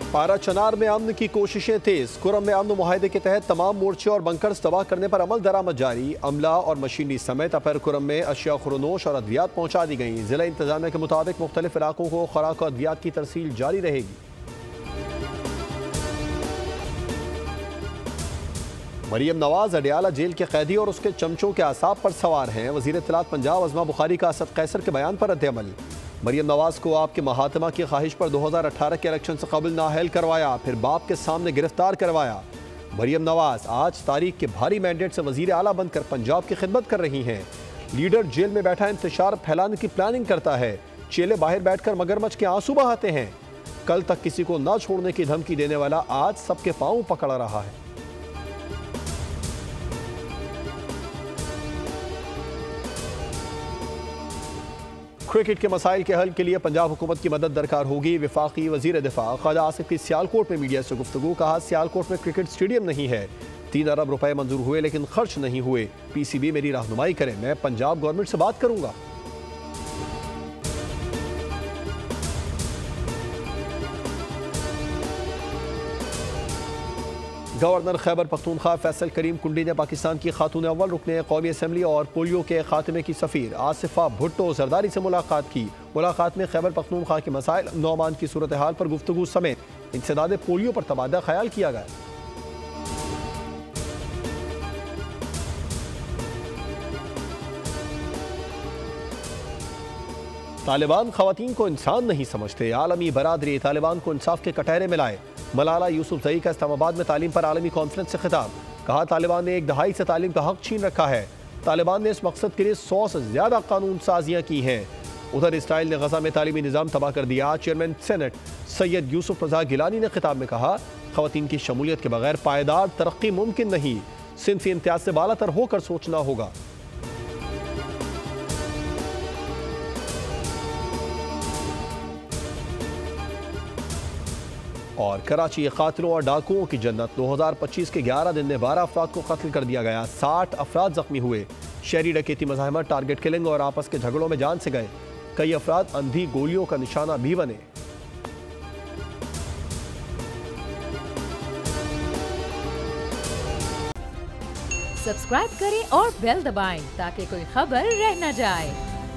पारा चनार में अमन की कोशिशें तेज। कुरम में अमन मुआहदे के तहत तमाम मोर्चे और बंकर्स तबाह करने पर अमल दरामद जारी। अमला और मशीनरी समेत अपर कुरम में अशिया खुरनोश और अद्वियात पहुंचा दी गई। जिला इंतजामिया के मुताबिक मुख्तलिफ इलाकों को खुराक और अद्वियात की तरसील जारी रहेगी। मरियम नवाज अडियाला जेल के कैदी और उसके चमचों के आसाब पर सवार हैं। वजीर इत्तलात पंजाब अज़मा बुखारी का असद कैसर के बयान पर रद्द-ए-अमल। मरियम नवाज को आपके महात्मा की ख्वाहिश पर 2018 के इलेक्शन से कबल नाअहल करवाया, फिर बाप के सामने गिरफ्तार करवाया। मरियम नवाज आज तारीख के भारी मैंडेट से वजीर आला बनकर पंजाब की खिदमत कर रही हैं। लीडर जेल में बैठा इंतशार फैलाने की प्लानिंग करता है। चेले बाहर बैठकर मगरमच्छ के आंसू बहाते हैं। कल तक किसी को न छोड़ने की धमकी देने वाला आज सबके पांव पकड़ रहा है। क्रिकेट के मसाइल के हल के लिए पंजाब हुकूमत की मदद दरकार होगी। वफाकी वजीर दिफा ख्वाजा आसिफ की सियालकोट में मीडिया से गुफ्तगू। कहा, सियालकोट में क्रिकेट स्टेडियम नहीं है। 3 अरब रुपए मंजूर हुए लेकिन खर्च नहीं हुए। PCB मेरी रहनुमाई करे, मैं पंजाब गवर्नमेंट से बात करूंगा। गवर्नर खैबर पख्तूनख्वा फैसल करीम कुंडी ने पाकिस्तान की खातून अव्वल रुकने कौमी असम्बली और पोलियो के खात्मे की सफ़ीर आसिफा भुट्टो जरदारी से मुलाकात की। मुलाकात में खैबर पख्तूनख्वा के मसाइल, नौमान की सूरत हाल पर गुफ्तगू समेत इंसदाद पोलियो पर तबादला ख्याल किया गया। तालिबान खवातीन को इंसान नहीं समझते। आलमी बरादरी तालिबान को इंसाफ के कटहरे में लाए। मलाला यूसुफजई का इस्लामाबाद में तालीम पर आलमी कॉन्फ्रेंस से खिताब। कहा, तालिबान ने 1 दहाई से तालीम का हक छीन रखा है। तालिबान ने इस मकसद के लिए 100 से ज्यादा कानून साजियां की हैं। उधर इसराइल ने गजा में तालीमी निज़ाम तबाह कर दिया। चेयरमैन सेनेट सैयद यूसुफ रजा गिलानी ने खिताब में कहा, खवातीन की शमूलियत के बगैर पायदार तरक्की मुमकिन नहीं। सिंफी इम्तियाज से बालातर होकर सोचना होगा। और कराची कातिलों और डाकुओं की जन्नत। 2025 के 11 दिन में 12 अफराद को कत्ल कर दिया गया। 60 अफराद जख्मी हुए। शहरी डकैती मज़ाहमत, टारगेट किलिंग और आपस के झगड़ों में जान से गए। कई अफराद अंधी गोलियों का निशाना भी बने। सब्सक्राइब करें और बेल दबाएं ताकि कोई खबर रह न जाए।